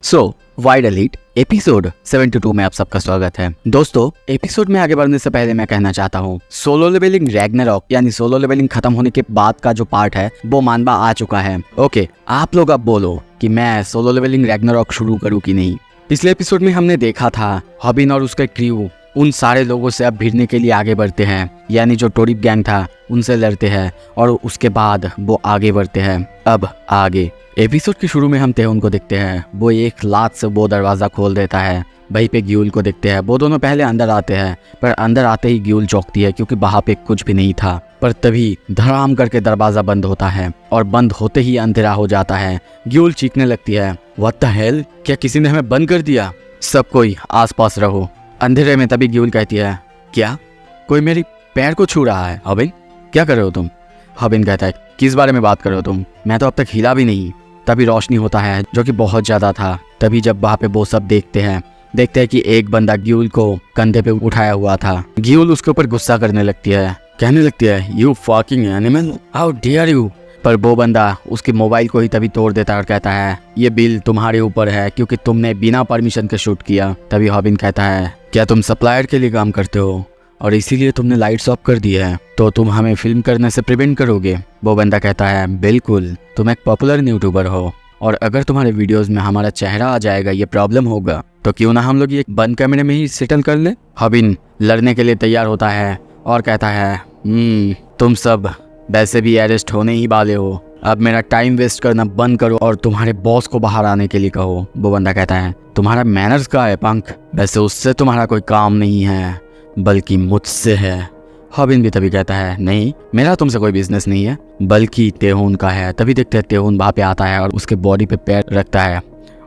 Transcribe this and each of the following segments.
सो wide elite episode 72 में आप सबका स्वागत है। दोस्तों, एपिसोड में आगे बढ़ने से पहले मैं कहना चाहता हूँ, सोलो लेवलिंग रैग्नारॉक यानी सोलो लेवलिंग खत्म होने के बाद का जो पार्ट है वो मानवा आ चुका है। ओके, आप लोग अब बोलो कि मैं सोलो लेवलिंग रैग्नारॉक शुरू करूँ कि नहीं। पिछले एपिसोड में हमने देखा था हॉबिन और उसका क्रू उन सारे लोगों से अब भिड़ने के लिए आगे बढ़ते हैं, यानी जो टोरिप गैंग था उनसे लड़ते हैं और उसके बाद वो आगे बढ़ते हैं। अब आगे एपिसोड के शुरू में हम तेहुन को देखते हैं, वो एक लात से वो दरवाज़ा खोल देता है। वहीं पे ग्यूल को देखते हैं, वो दोनों पहले अंदर आते हैं, पर अंदर आते ही ग्यूल चौंकती है क्योंकि वहाँ पे कुछ भी नहीं था। पर तभी धड़ाम करके दरवाज़ा बंद होता है और बंद होते ही अंधेरा हो जाता है। ग्यूल चीखने लगती है, व्हाट द हेल, क्या किसी ने हमें बंद कर दिया? सब कोई आसपास रहो। अंधेरे में तभी ग्यूल कहती है, क्या कोई मेरी पैर को छू रहा है? हॉबिन, क्या कर रहे हो तुम? हॉबिन कहता है, किस बारे में बात कर रहे हो तुम? मैं तो अब तक हिला भी नहीं। तभी रोशनी होता है जो कि बहुत ज्यादा था। तभी जब वहाँ पे वो सब देखते हैं कि एक बंदा ग्यूल को कंधे पे उठाया हुआ था। ग्यूल उसके ऊपर गुस्सा करने लगती है, कहने लगती है, you fucking animal, how dare you. पर वो बंदा उसके मोबाइल को ही तभी तोड़ देता है और कहता है, ये बिल तुम्हारे ऊपर है क्योंकि तुमने बिना परमिशन के शूट किया। तभी हॉबिन कहता है, क्या तुम सप्लायर के लिए काम करते हो और इसीलिए तुमने लाइट्स ऑफ कर दी है, तो तुम हमें फिल्म करने से प्रिवेंट करोगे? वो बंदा कहता है, बिल्कुल, तुम एक पॉपुलर यूट्यूबर हो और अगर तुम्हारे वीडियोस में हमारा चेहरा आ जाएगा, ये प्रॉब्लम होगा, तो क्यों ना हम लोग ये बंद कैमरे में ही सेटल कर ले। हॉबिन लड़ने के लिए तैयार होता है और कहता है, तुम सब वैसे भी अरेस्ट होने ही वाले हो, अब मेरा टाइम वेस्ट करना बंद करो और तुम्हारे बॉस को बाहर आने के लिए कहो। वो बंदा कहता है, तुम्हारा मैनर्स का है पंख, वैसे उससे तुम्हारा कोई काम नहीं है बल्कि मुझसे है। हॉबिन भी तभी कहता है, नहीं, मेरा तुमसे कोई बिजनेस नहीं है बल्कि तेहुन का है। तभी देखते हैं तेहुन वहाँ पे आता है और उसके बॉडी पे पैर रखता है।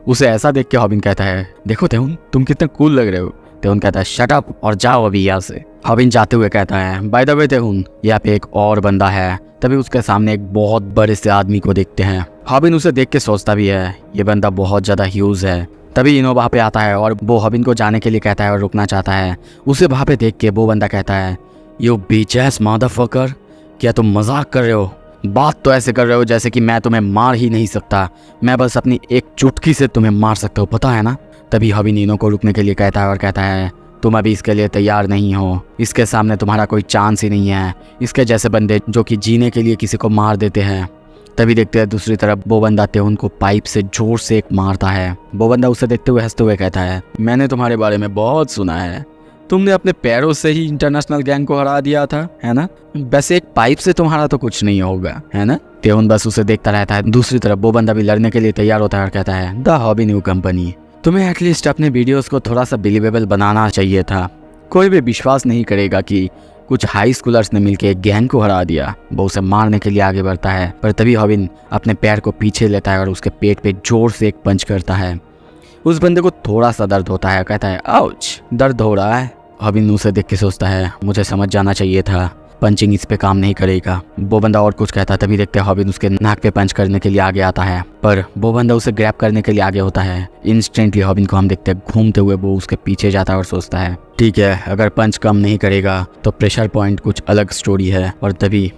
उसे ऐसा देख के हॉबिन कहता है, देखो तेहुन, तुम कितने कूल लग रहे हो। तेहुन कहता है, शट अप और जाओ अभी यहाँ से। हॉबिन जाते हुए कहता है, बाय द वे तेहुन, यहाँ पे एक और बंदा है। तभी उसके सामने एक बहुत बड़े से आदमी को देखते हैं। हॉबिन उसे देख के सोचता भी है, ये बंदा बहुत ज्यादा ह्यूज है। तभी इनो वहाँ पे आता है और वो हॉबिन को जाने के लिए कहता है और रुकना चाहता है। उसे वहाँ पे देख के वो बंदा कहता है, यू बीच एस मदरफकर, क्या तुम मजाक कर रहे हो? बात तो ऐसे कर रहे हो जैसे कि मैं तुम्हें मार ही नहीं सकता, मैं बस अपनी एक चुटकी से तुम्हें मार सकता हूँ, पता है ना? तभी हॉबिन इनो को रुकने के लिए कहता है और कहता है, तुम अभी इसके लिए तैयार नहीं हो, इसके सामने तुम्हारा कोई चांस ही नहीं है। इसके जैसे बंदे जो कि जीने के लिए किसी को मार देते हैं। तभी देखते हैं दूसरी तरफ वो बंदा तेहुन को पाइप से जोर से एक मारता है। वो बंदा उसे देखते हुए हंसते हुए कहता है, मैंने तुम्हारे बारे में बहुत सुना है, तुमने अपने पैरों से ही इंटरनेशनल गैंग को हरा दिया था, है ना? वैसे एक पाइप से तुम्हारा तो कुछ नहीं होगा, है ना? तेहुन बस उसे देखता रहता है। दूसरी तरफ वो बंदा भी लड़ने के लिए तैयार होता है और कहता है, द हॉबी न्यू कंपनी, तुम्हें एटलीस्ट अपने वीडियोस को थोड़ा सा बिलीवेबल बनाना चाहिए था। कोई भी विश्वास नहीं करेगा कि कुछ हाई स्कूलर्स ने मिलकर एक गैंग को हरा दिया। वो उसे मारने के लिए आगे बढ़ता है, पर तभी हॉबिन अपने पैर को पीछे लेता है और उसके पेट पे जोर से एक पंच करता है। उस बंदे को थोड़ा सा दर्द होता है, कहता है, आउच, दर्द हो रहा है। हॉबिन उसे देख के सोचता है, मुझे समझ जाना चाहिए था, पंचिंग इस पे काम नहीं करेगा। वो बंदा और कुछ कहता है। तभी देखते हैं हॉबिन उसके नाक पे पंच करने के लिए आगे आता है, पर वो बंदा उसे ग्रैब करने के लिए आगे होता है। इंस्टेंटली हॉबिन को हम देखते हैं घूमते हुए वो उसके पीछे जाता है और सोचता है, ठीक है, अगर पंच कम नहीं करेगा तो प्रेशर पॉइंट कुछ अलग स्टोरी है।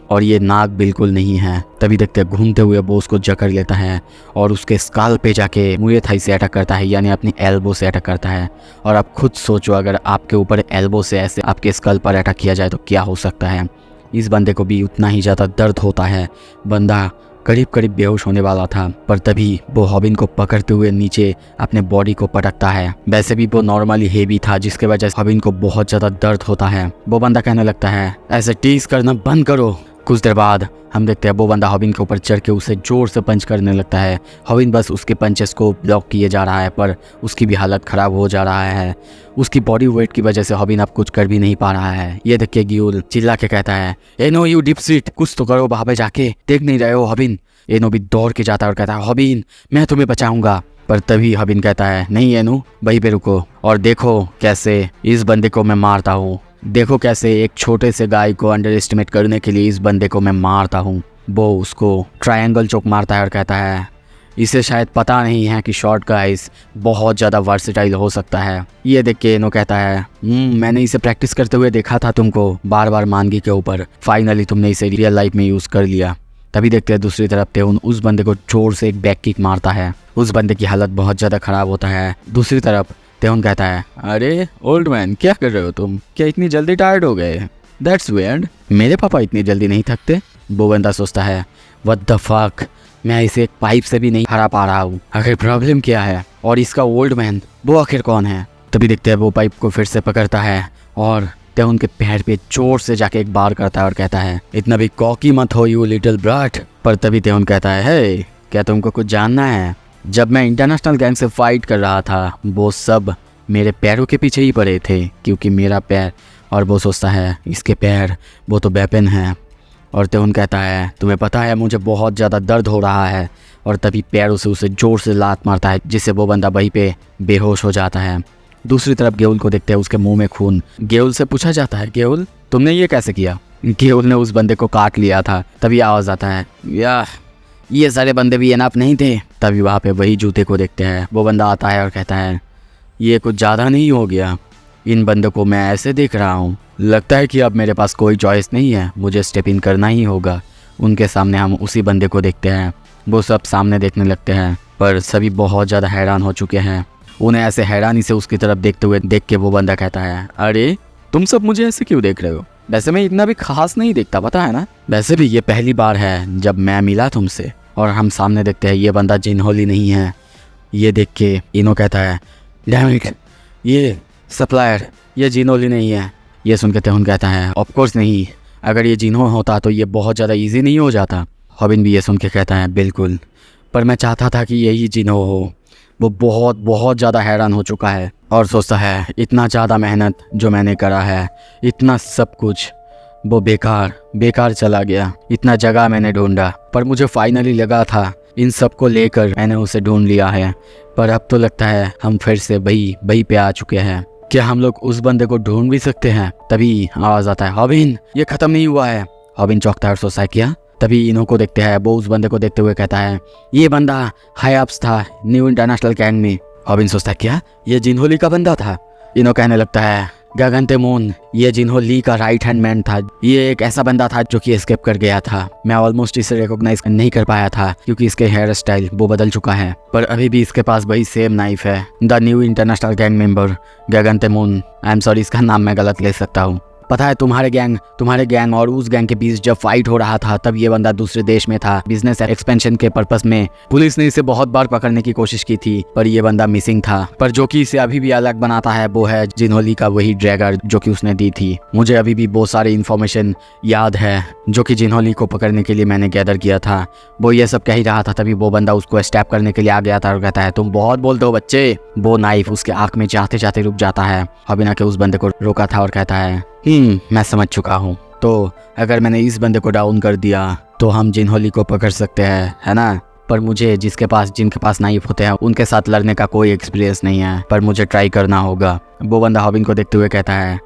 और ये नाक बिल्कुल नहीं है। तभी देखते हैं घूमते हुए वो उसको जकड़ लेता है और उसके स्काल पे जाके मुए थाई से अटैक करता है, यानी अपनी एल्बो से अटैक करता है। और आप खुद सोचो, अगर आपके ऊपर एल्बो से ऐसे आपके स्कल पर अटैक किया जाए तो क्या हो सकता है। इस बंदे को भी उतना ही ज़्यादा दर्द होता है। बंदा करीब करीब बेहोश होने वाला था, पर तभी वो हॉबिन को पकड़ते हुए नीचे अपने बॉडी को पटकता है। वैसे भी वो नॉर्मली हेवी था, जिसके वजह से हॉबिन को बहुत ज़्यादा दर्द होता है। वो बंदा कहने लगता है, ऐसे टीज करना बंद करो। कुछ देर बाद हम देखते हैं वो बंदा हॉबिन के ऊपर चढ़ के उसे जोर से पंच करने लगता है। हॉबिन बस उसके पंचेस को ब्लॉक किए जा रहा है, पर उसकी भी हालत ख़राब हो जा रहा है। उसकी बॉडी वेट की वजह से हॉबिन अब कुछ कर भी नहीं पा रहा है। ये देख के ग्यूल चिल्ला के कहता है, एनो यू डिपसीट, कुछ तो करो वहाँ पे जाके, देख नहीं रहे हो हॉबिन? एनो भी दौड़ के जाता है और कहता है, हॉबिन, मैं तुम्हें बचाऊंगा। पर तभी हॉबिन कहता है, नहीं एनो, वहीं पे रुको और देखो कैसे इस बंदे को मैं मारता हूँ। देखो कैसे एक छोटे से गाय को अंडर एस्टिमेट करने के लिए इस बंदे को मैं मारता हूँ। वो उसको ट्रायंगल चोक मारता है और कहता है, इसे शायद पता नहीं है कि शॉर्ट गाइस बहुत ज़्यादा वर्सेटाइल हो सकता है। ये देख के एनो कहता है, मैंने इसे प्रैक्टिस करते हुए देखा था तुमको बार बार मानगी के ऊपर, फाइनली तुमने इसे रियल लाइफ में यूज़ कर लिया। तभी देखते हैं दूसरी तरफ तेउन उस बंदे को जोर से एक बैक किक मारता है। उस बंदे की हालत बहुत ज़्यादा ख़राब होता है। दूसरी तरफ तेउन कहता है, अरे ओल्ड मैन क्या कर रहे हो तुम, क्या इतनी जल्दी टायर्ड हो गए? दैट्स वियर्ड, मेरे पापा इतनी जल्दी नहीं थकते। वो बंदा सोचता है, व्हाट द फक, मैं इसे एक पाइप से भी नहीं हरा पा रहा हूँ, आखिर प्रॉब्लम क्या है? और इसका ओल्ड मैन वो आखिर कौन है? तभी देखते हैं वो पाइप को फिर से पकड़ता है और तेउन के पैर पे जोर से जाके एक बार करता है और कहता है, इतना भी कॉकी मत हो यू लिटिल ब्रट। पर तभी तेउन कहता है, हे क्या तुमको कुछ जानना है? जब मैं इंटरनेशनल गैंग से फाइट कर रहा था वो सब मेरे पैरों के पीछे ही पड़े थे, क्योंकि मेरा पैर, और वो सोचता है इसके पैर वो तो वेपन है। और तेउन कहता है, तुम्हें पता है मुझे बहुत ज़्यादा दर्द हो रहा है। और तभी पैरों से उसे जोर से लात मारता है, जिससे वो बंदा वहीं पे बेहोश हो जाता है। दूसरी तरफ गेउल को देखते हैं, उसके मुंह में खून। गेउल से पूछा जाता है, गेउल तुमने ये कैसे किया? गेउल ने उस बंदे को काट लिया था। तभी आवाज़ आता है, यार ये सारे बंदे भी एनफ नहीं थे। तभी वहाँ पे वही जूते को देखते हैं। वो बंदा आता है और कहता है, ये कुछ ज़्यादा नहीं हो गया? इन बंदों को मैं ऐसे देख रहा हूँ, लगता है कि अब मेरे पास कोई चॉइस नहीं है, मुझे स्टेप इन करना ही होगा। उनके सामने हम उसी बंदे को देखते हैं। वो सब सामने देखने लगते हैं, पर सभी बहुत ज़्यादा हैरान हो चुके हैं। उन्हें ऐसे हैरानी से उसकी तरफ देखते हुए देख के वो बंदा कहता है, अरे तुम सब मुझे ऐसे क्यों देख रहे हो? वैसे मैं इतना भी खास नहीं देखता, पता है ना। वैसे भी ये पहली बार है जब मैं मिला तुमसे। और हम सामने देखते हैं ये बंदा जिनहोली नहीं है। ये देख के इनो कहता है, डैम इट, ये सप्लायर, ये जिनहोली नहीं है। ये सुन के तेहुन कहता है, ऑफ कोर्स नहीं, अगर ये जिन्हो होता तो ये बहुत ज़्यादा इजी नहीं हो जाता। हॉबिन भी ये सुन के कहता है, बिल्कुल, पर मैं चाहता था कि यही जिन्हो हो। वो बहुत बहुत ज़्यादा हैरान हो चुका है और सोचता है, इतना ज़्यादा मेहनत जो मैंने करा है, इतना सब कुछ वो बेकार चला गया। इतना जगह मैंने ढूंढा, पर मुझे फाइनली लगा था इन सब को लेकर मैंने उसे ढूंढ लिया है। पर अब तो लगता है हम फिर से वही पे आ चुके हैं। क्या हम लोग उस बंदे को ढूंढ भी सकते हैं? तभी आवाज़ आता है, हॉबिन ये ख़त्म नहीं हुआ है। हॉबिन चौंकता है और सोचता है, क्या? तभी इनो को देखते हैं। वो उस बंदे को देखते हुए कहता है, ये बंदा हाई अप्स था न्यू इंटरनेशनल गैंग में। हॉबिन सोचता है, क्या ये जिनहोली का बंदा था? इनो कहने लगता है, गगन तेमून, ये जिनहोली का राइट हैंड मैन था। ये एक ऐसा बंदा था जो कि एस्केप कर गया था। मैं ऑलमोस्ट इसे रिकॉग्नाइज नहीं कर पाया था क्योंकि इसके हेयर स्टाइल वो बदल चुका है, पर अभी भी इसके पास वही सेम नाइफ है। The new international gang member Gagan तेमून, आई एम सॉरी इसका नाम मैं गलत ले सकता हूँ। पता है तुम्हारे गैंग और उस गैंग के बीच जब फाइट हो रहा था तब ये बंदा दूसरे देश में था बिजनेस एक्सपेंशन के पर्पस में। पुलिस ने इसे बहुत बार पकड़ने की कोशिश की थी पर ये बंदा मिसिंग था। पर जो कि इसे अभी भी अलग बनाता है वो है जिनहोली का वही ड्रैगर जो कि उसने दी थी। मुझे अभी भी बहुत सारी इन्फॉर्मेशन याद है जो कि जिनहोली को पकड़ने के लिए मैंने गैदर किया था। वो ये सब कह ही रहा था, तभी वो बंदा उसको स्टैप करने के लिए आ गया था और कहता है, तुम बहुत बोलते हो बच्चे। वो नाइफ उसके आंख में जाते जाते रुक जाता है। हॉबिन के उस बंदे को रोका था और कहता है, मैं समझ चुका हूँ। तो अगर मैंने इस बंदे को डाउन कर दिया तो हम जिनहोली को पकड़ सकते हैं, है ना। पर मुझे जिनके पास नाइफ होते हैं उनके साथ लड़ने का कोई एक्सपीरियंस नहीं है, पर मुझे ट्राई करना होगा। वो बंदा हॉबिन को देखते हुए कहता है,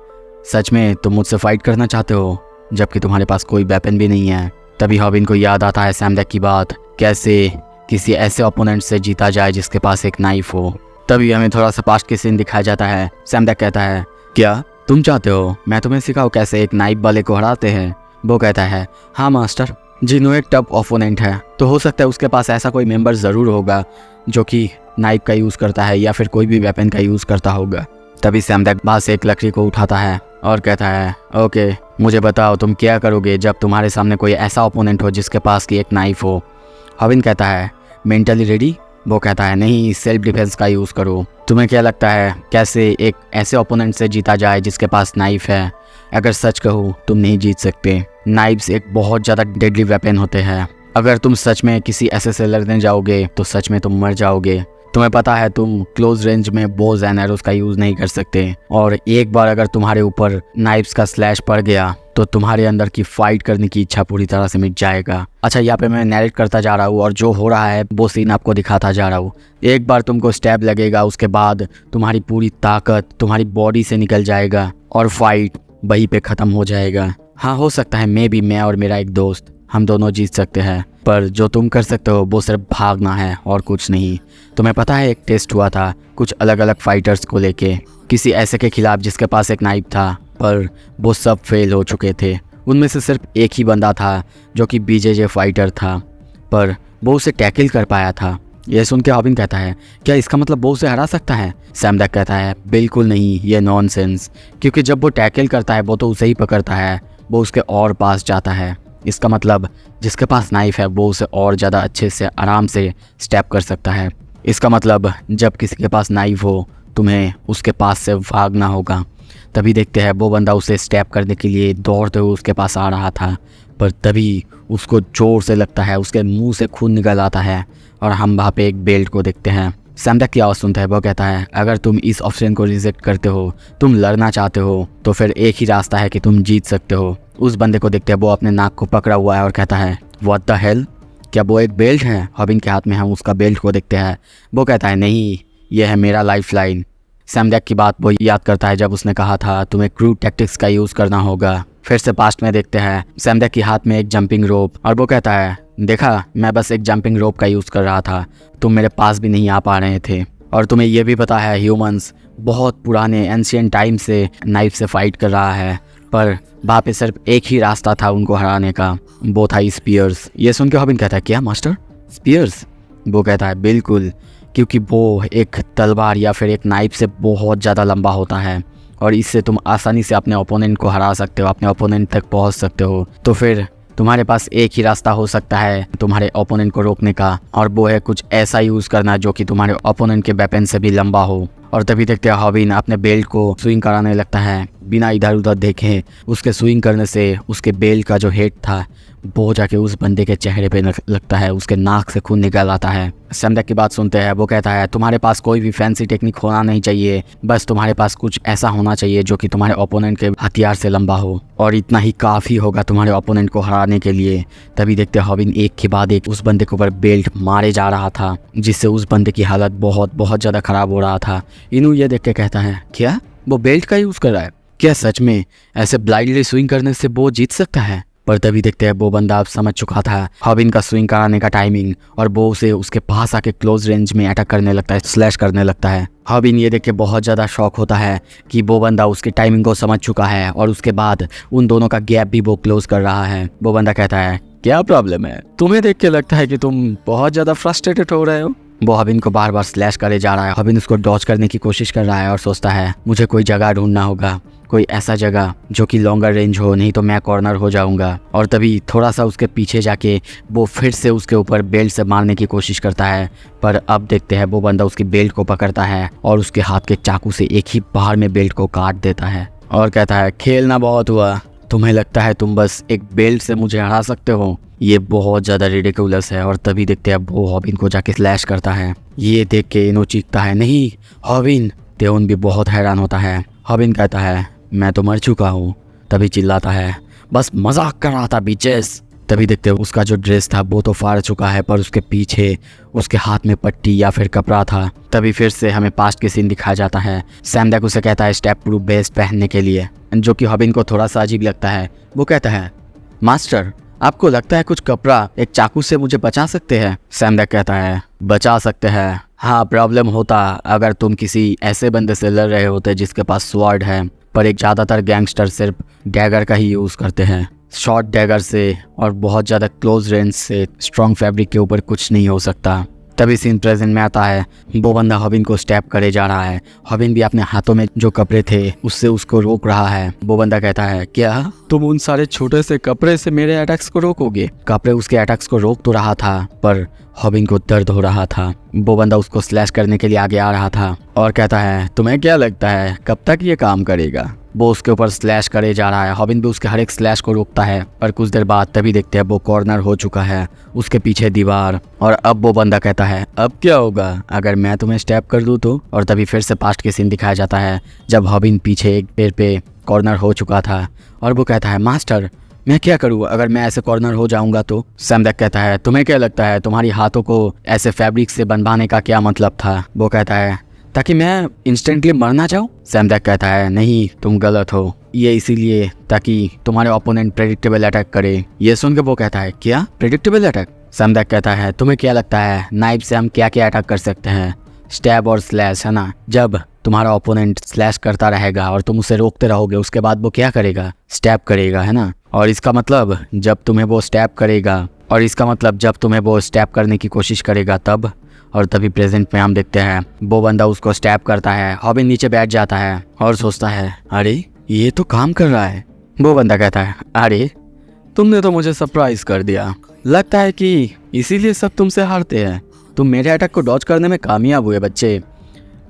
सच में तुम मुझसे फाइट करना चाहते हो जबकि तुम्हारे पास कोई वेपन भी नहीं है? तभी हॉबिन को याद आता है सैमडेक की बात, कैसे किसी ऐसे ओपोनेंट से जीता जाए जिसके पास एक नाइफ हो। तभी हमें थोड़ा सा पास्ट की सीन दिखाया जाता है। सैमडेक कहता है, क्या तुम चाहते हो मैं तुम्हें सिखाऊं कैसे एक नाइफ वाले को हराते हैं? वो कहता है, हाँ मास्टर, जिन्हों एक टफ ओपोनेंट है तो हो सकता है उसके पास ऐसा कोई मेंबर ज़रूर होगा जो कि नाइफ का यूज़ करता है या फिर कोई भी वेपन का यूज़ करता होगा। तभी सैमडेक वहाँ से एक लकड़ी को उठाता है और कहता है, ओके मुझे बताओ तुम क्या करोगे जब तुम्हारे सामने कोई ऐसा ओपोनेंट हो जिसके पास की एक नाइफ हो? हॉबिन कहता है, मेंटली रेडी? वो कहता है, नहीं, सेल्फ डिफेंस का यूज़ करो। तुम्हें क्या लगता है कैसे एक ऐसे ओपोनेंट से जीता जाए जिसके पास नाइफ है? अगर सच कहूँ तुम नहीं जीत सकते। नाइफ्स एक बहुत ज़्यादा डेडली वेपन होते हैं। अगर तुम सच में किसी ऐसे से लड़ने जाओगे तो सच में तुम मर जाओगे। तुम्हें पता है तुम क्लोज रेंज में बोज एंड एरोस का यूज़ नहीं कर सकते, और एक बार अगर तुम्हारे ऊपर नाइफ्स का स्लैश पड़ गया तो तुम्हारे अंदर की फाइट करने की इच्छा पूरी तरह से मिट जाएगा। अच्छा, यहाँ पे मैं नैरेट करता जा रहा हूँ और जो हो रहा है वो सीन आपको दिखाता जा रहा हूँ। एक बार तुमको स्टैब लगेगा, उसके बाद तुम्हारी पूरी ताकत तुम्हारी बॉडी से निकल जाएगा और फाइट वहीं पे ख़त्म हो जाएगा। हाँ, हो सकता है मैं और मेरा एक दोस्त हम दोनों जीत सकते हैं, पर जो तुम कर सकते हो वो सिर्फ भागना है और कुछ नहीं। तुम्हें पता है एक टेस्ट हुआ था कुछ अलग अलग फाइटर्स को लेके, किसी ऐसे के खिलाफ जिसके पास एक नाइफ था, पर वो सब फेल हो चुके थे। उनमें से सिर्फ एक ही बंदा था जो कि बीजेजे फाइटर था, पर वो उसे टैकल कर पाया था। यह सुन के हॉबिन कहता है, क्या इसका मतलब वो उसे हरा सकता है? सैमडैक कहता है, बिल्कुल नहीं, ये नॉनसेंस, क्योंकि जब वो टैकल करता है वो तो उसे ही पकड़ता है, वो उसके और पास जाता है। इसका मतलब जिसके पास नाइफ है वो उसे और ज़्यादा अच्छे से आराम से स्टैप कर सकता है। इसका मतलब जब किसी के पास नाइफ हो तुम्हें उसके पास से भागना होगा। तभी देखते हैं वो बंदा उसे स्टैप करने के लिए दौड़ते हुए उसके पास आ रहा था, पर तभी उसको जोर से लगता है, उसके मुंह से खून निकल आता है और हम वहाँ पे एक बेल्ट को देखते हैं। सैमडैक की आवाज़ सुनता है, वो कहता है, अगर तुम इस ऑप्शन को रिजेक्ट करते हो, तुम लड़ना चाहते हो, तो फिर एक ही रास्ता है कि तुम जीत सकते हो। उस बंदे को देखते हैं, वो अपने नाक को पकड़ा हुआ है और कहता है, व्हाट द हेल, क्या वो एक बेल्ट है? हॉबिन के हाथ में हम उसका बेल्ट को देखते हैं। वो कहता है, नहीं, यह है मेरा लाइफ लाइन। सैमडैक की बात वो याद करता है जब उसने कहा था तुम्हें क्रूड टैक्टिक्स का यूज़ करना होगा। फिर से पास्ट में देखते हैं, सैमडैक के हाथ में एक जंपिंग रोप, और वो कहता है, देखा, मैं बस एक जंपिंग रोप का यूज़ कर रहा था, तुम मेरे पास भी नहीं आ पा रहे थे। और तुम्हें यह भी पता है ह्यूमंस बहुत पुराने एंशिएंट टाइम से नाइफ से फाइट कर रहा है, पर वहाँ पे सिर्फ एक ही रास्ता था उनको हराने का, वो था स्पीयर्स। ये सुन के हॉबिन कहता है, क्या मास्टर, स्पीयर्स? वो कहता है, बिल्कुल, क्योंकि वो एक तलवार या फिर एक नाइफ से बहुत ज़्यादा लंबा होता है और इससे तुम आसानी से अपने ओपोनेंट को हरा सकते हो, अपने ओपोनेंट तक पहुंच सकते हो। तो फिर तुम्हारे पास एक ही रास्ता हो सकता है तुम्हारे ओपोनेंट को रोकने का, और वो है कुछ ऐसा यूज़ करना जो कि तुम्हारे ओपोनेंट के वेपन से भी लंबा हो। और तभी देखते हैं हॉबिन अपने बेल्ट को स्विंग कराने लगता है, बिना इधर उधर देखे। उसके स्विंग करने से उसके बेल्ट का जो हेड था वो जाके उस बंदे के चेहरे पे लगता है, उसके नाक से खून निकल आता है। सैमडैक की बात सुनते हैं, वो कहता है, तुम्हारे पास कोई भी फैंसी टेक्निक होना नहीं चाहिए, बस तुम्हारे पास कुछ ऐसा होना चाहिए जो कि तुम्हारे ओपोनेंट के हथियार से लंबा हो, और इतना ही काफ़ी होगा तुम्हारे ओपोनेंट को हराने के लिए। तभी देखते हैं हॉबिन एक के बाद एक उस बंदे के ऊपर बेल्ट मारे जा रहा था, जिससे उस बंदे की हालत बहुत बहुत ज़्यादा ख़राब हो रहा था। इनू ये देख के कहता है, क्या वो बेल्ट का यूज़ कर रहा है? क्या सच में ऐसे ब्लाइंडली स्विंग करने से वो जीत सकता है? पर तभी देखते हैं वो बंदा अब समझ चुका था हॉबिन का स्विंग कराने का टाइमिंग, और वो उसे उसके पास आके क्लोज रेंज में अटैक करने लगता है, स्लैश करने लगता है। हॉबिन ये देख के बहुत ज़्यादा शॉक होता है कि वो बंदा उसकी टाइमिंग को समझ चुका है और उसके बाद उन दोनों का गैप भी वो क्लोज कर रहा है। वो बंदा कहता है, क्या प्रॉब्लम है? तुम्हें देख के लगता है कि तुम बहुत ज़्यादा फ्रस्ट्रेटेड हो रहे हो। वो हॉबिन को बार बार स्लैश करे जा रहा है। हॉबिन उसको डॉज करने की कोशिश कर रहा है और सोचता है, मुझे कोई जगह ढूंढना होगा, कोई ऐसा जगह जो कि लॉन्गर रेंज हो, नहीं तो मैं कॉर्नर हो जाऊंगा। और तभी थोड़ा सा उसके पीछे जाके वो फिर से उसके ऊपर बेल्ट से मारने की कोशिश करता है, पर अब देखते हैं वो बंदा उसकी बेल्ट को पकड़ता है और उसके हाथ के चाकू से एक ही बार में बेल्ट को काट देता है और कहता है, खेलना बहुत हुआ, तुम्हें लगता है तुम बस एक बेल्ट से मुझे हरा सकते हो? ये बहुत ज़्यादा रिडिकुलस है। और तभी देखते हैं वो हॉबिन को जाके स्लैश करता है। ये देख के इनो चीखता है, नहीं हॉबिन। तेउन भी बहुत हैरान होता है। हॉबिन कहता है, मैं तो मर चुका हूँ। तभी चिल्लाता है, बस मजाक कर रहा था बीचेस। तभी देखते हैं उसका जो ड्रेस था वो तो फाड़ चुका है, पर उसके पीछे उसके हाथ में पट्टी या फिर कपड़ा था। तभी फिर से हमें पास्ट के सीन दिखाया जाता है। सैमडैक उसे कहता है स्टेप प्रूफ बेस्ट पहनने के लिए, जो कि हॉबिन को थोड़ा सा अजीब लगता है। वो कहता है, मास्टर आपको लगता है कुछ कपड़ा एक चाकू से मुझे बचा सकते हैं? सैमडैक कहता है, बचा सकते हैं, हाँ, प्रॉब्लम होता अगर तुम किसी ऐसे बंदे से लड़ रहे होते जिसके पास स्वॉर्ड है, पर एक ज़्यादातर गैंगस्टर सिर्फ डैगर का ही यूज़ करते हैं। शॉर्ट डैगर से और बहुत ज़्यादा क्लोज रेंज से स्ट्रॉन्ग फैब्रिक के ऊपर कुछ नहीं हो सकता। तभी सीन प्रेजेंट में आता है। वो बंदा हॉबिन को स्टैप करे जा रहा है। हॉबिन भी अपने हाथों में जो कपड़े थे उससे उसको रोक रहा है। वो बंदा कहता है, क्या तुम उन सारे छोटे से कपड़े से मेरे अटैक्स को रोकोगे? कपड़े उसके अटैक्स को रोक तो रहा था, पर हॉबिन को दर्द हो रहा था। वो बंदा उसको स्लैश करने के लिए आगे आ रहा था और कहता है, तुम्हें क्या लगता है कब तक ये काम करेगा? वो उसके ऊपर स्लैश करे जा रहा है। हॉबिन भी उसके हर एक स्लैश को रोकता है, पर कुछ देर बाद तभी देखते हैं वो कॉर्नर हो चुका है, उसके पीछे दीवार। और अब वो बंदा कहता है, अब क्या होगा अगर मैं तुम्हें स्टैप कर दूं तो? और तभी फिर से पास्ट के सीन दिखाया जाता है जब हॉबिन पीछे एक पेड़ पे कॉर्नर हो चुका था और वो कहता है, मास्टर मैं क्या करूँ अगर मैं ऐसे कॉर्नर हो जाऊंगा तो? सैमडैक कहता है, तुम्हें क्या लगता है तुम्हारी हाथों को ऐसे फैब्रिक से बनवाने का क्या मतलब था? वो कहता है, ताकि मैं इंस्टेंटली मर ना जाऊं। सैमडैक कहता है, नहीं, तुम गलत हो, ये इसीलिए ताकि तुम्हारे ओपोनेंट प्रेडिक्टेबल अटैक करे। ये सुन के वो कहता है, क्या प्रेडिक्टेबल अटैक? सैमडैक कहता है, तुम्हें क्या लगता है नाइफ से हम क्या क्या अटैक कर सकते हैं? स्टैब और स्लैश, है ना? जब तुम्हारा ओपोनेंट स्लैश करता रहेगा और तुम उसे रोकते रहोगे, उसके बाद वो क्या करेगा? स्टैब करेगा, है ना। और इसका मतलब जब तुम्हें वो स्टैब करने की कोशिश करेगा तब, और तभी प्रेजेंट में हम देखते हैं वो बंदा उसको स्टैब करता है। हॉबिन नीचे बैठ जाता है और सोचता है अरे ये तो काम कर रहा है। वो बंदा कहता है अरे तुमने तो मुझे सरप्राइज कर दिया, लगता है कि इसीलिए सब तुमसे हारते हैं। तुम मेरे अटैक को डॉज करने में कामयाब हुए बच्चे,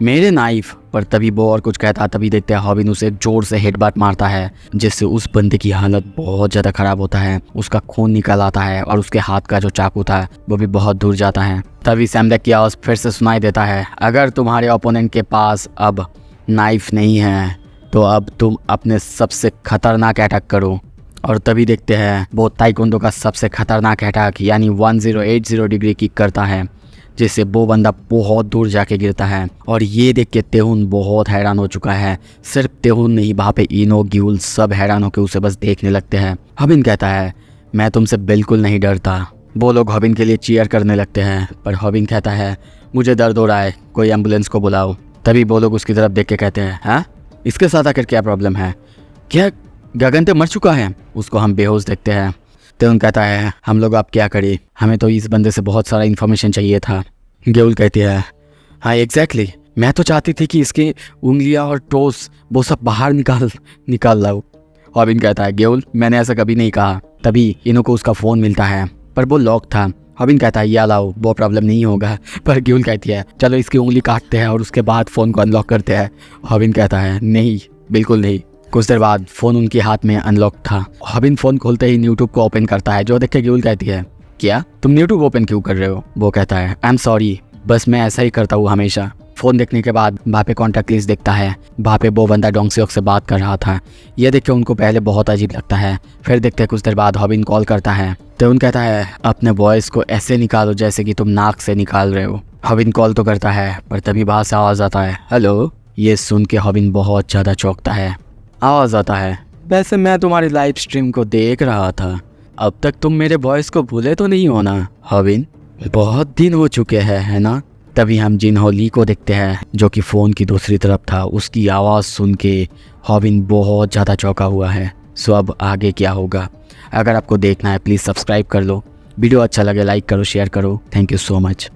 मेरे नाइफ। पर तभी वो और कुछ कहता, तभी देखते हैं हॉबिन उसे जोर से हेडबट मारता है, जिससे उस बंदे की हालत बहुत ज़्यादा ख़राब होता है। उसका खून निकल आता है और उसके हाथ का जो चाकू था वो भी बहुत दूर जाता है। तभी सैमलेक की आवाज़ फिर से सुनाई देता है, अगर तुम्हारे ओपोनेंट के पास अब नाइफ नहीं है तो अब तुम अपने सबसे खतरनाक अटैक करो। और तभी देखते हैं वो ताइक्वांडो का सबसे खतरनाक अटैक यानी 1080 डिग्री किक करता है, जिससे वो बंदा बहुत दूर जाके गिरता है। और ये देख के तेहुन बहुत हैरान हो चुका है। सिर्फ तेहुन नहीं, वहाँ पे इनो ग्यूल सब हैरान होकर उसे बस देखने लगते हैं। हॉबिन कहता है मैं तुमसे बिल्कुल नहीं डरता। वो लोग हॉबिन के लिए चीयर करने लगते हैं, पर हॉबिन कहता है मुझे दर्द हो रहा है, कोई एम्बुलेंस को बुलाओ। तभी वो लोग उसकी तरफ देख के कहते हैं हाँ इसके साथ आकर क्या प्रॉब्लम है? क्या गगनते मर चुका है? उसको हम बेहोश देखते हैं। तेहुन कहता है हम लोग अब क्या करें, हमें तो इस बंदे से बहुत सारा इन्फॉर्मेशन चाहिए था। गेउल कहती है हाँ एग्जैक्टली, मैं तो चाहती थी कि इसकी उंगलियां और टोस वो सब बाहर निकाल लाओ। हॉबिन कहता है गेउल मैंने ऐसा कभी नहीं कहा। तभी इनो को उसका फ़ोन मिलता है पर वो लॉक था। हॉबिन कहता है या लाओ, वो प्रॉब्लम नहीं होगा। पर गेउल कहती है चलो इसकी उंगली काटते हैं और उसके बाद फ़ोन को अनलॉक करते हैं। हॉबिन कहता है नहीं, बिल्कुल नहीं। कुछ देर बाद फ़ोन उनके हाथ में अनलॉक था। हॉबिन फ़ोन खोलते ही यूट्यूब को ओपन करता है, जो देख के गेउल कहती है क्या तुम यूट्यूब ओपन क्यों कर रहे हो? वो कहता है आई एम सॉरी, बस मैं ऐसा ही करता हूँ हमेशा। फ़ोन देखने के बाद वहाँ पे कॉन्टैक्ट लिस्ट देखता है, वहाँ पे वो बंदा डोंगसियोक से बात कर रहा था। ये देख के उनको पहले बहुत अजीब लगता है। फिर देखते कुछ देर बाद हॉबिन कॉल करता है तो उन कहता है अपने वॉइस को ऐसे निकालो जैसे कि तुम नाक से निकाल रहे हो। हॉबिन कॉल तो करता है पर तभी बाहर से आवाज़ आता है हेलो। ये सुन के हॉबिन बहुत ज़्यादा चौंकता है। आवाज़ आता है वैसे मैं तुम्हारी लाइव स्ट्रीम को देख रहा था, अब तक तुम मेरे वॉइस को भूले तो नहीं हो ना? हॉबिन बहुत दिन हो चुके हैं, है ना? तभी हम जिनहो ली को देखते हैं जो कि फ़ोन की दूसरी तरफ था। उसकी आवाज़ सुन के हॉबिन बहुत ज़्यादा चौंका हुआ है। सो अब आगे क्या होगा? अगर आपको देखना है प्लीज़ सब्सक्राइब कर लो। वीडियो अच्छा लगे लाइक करो, शेयर करो। Thank you so much.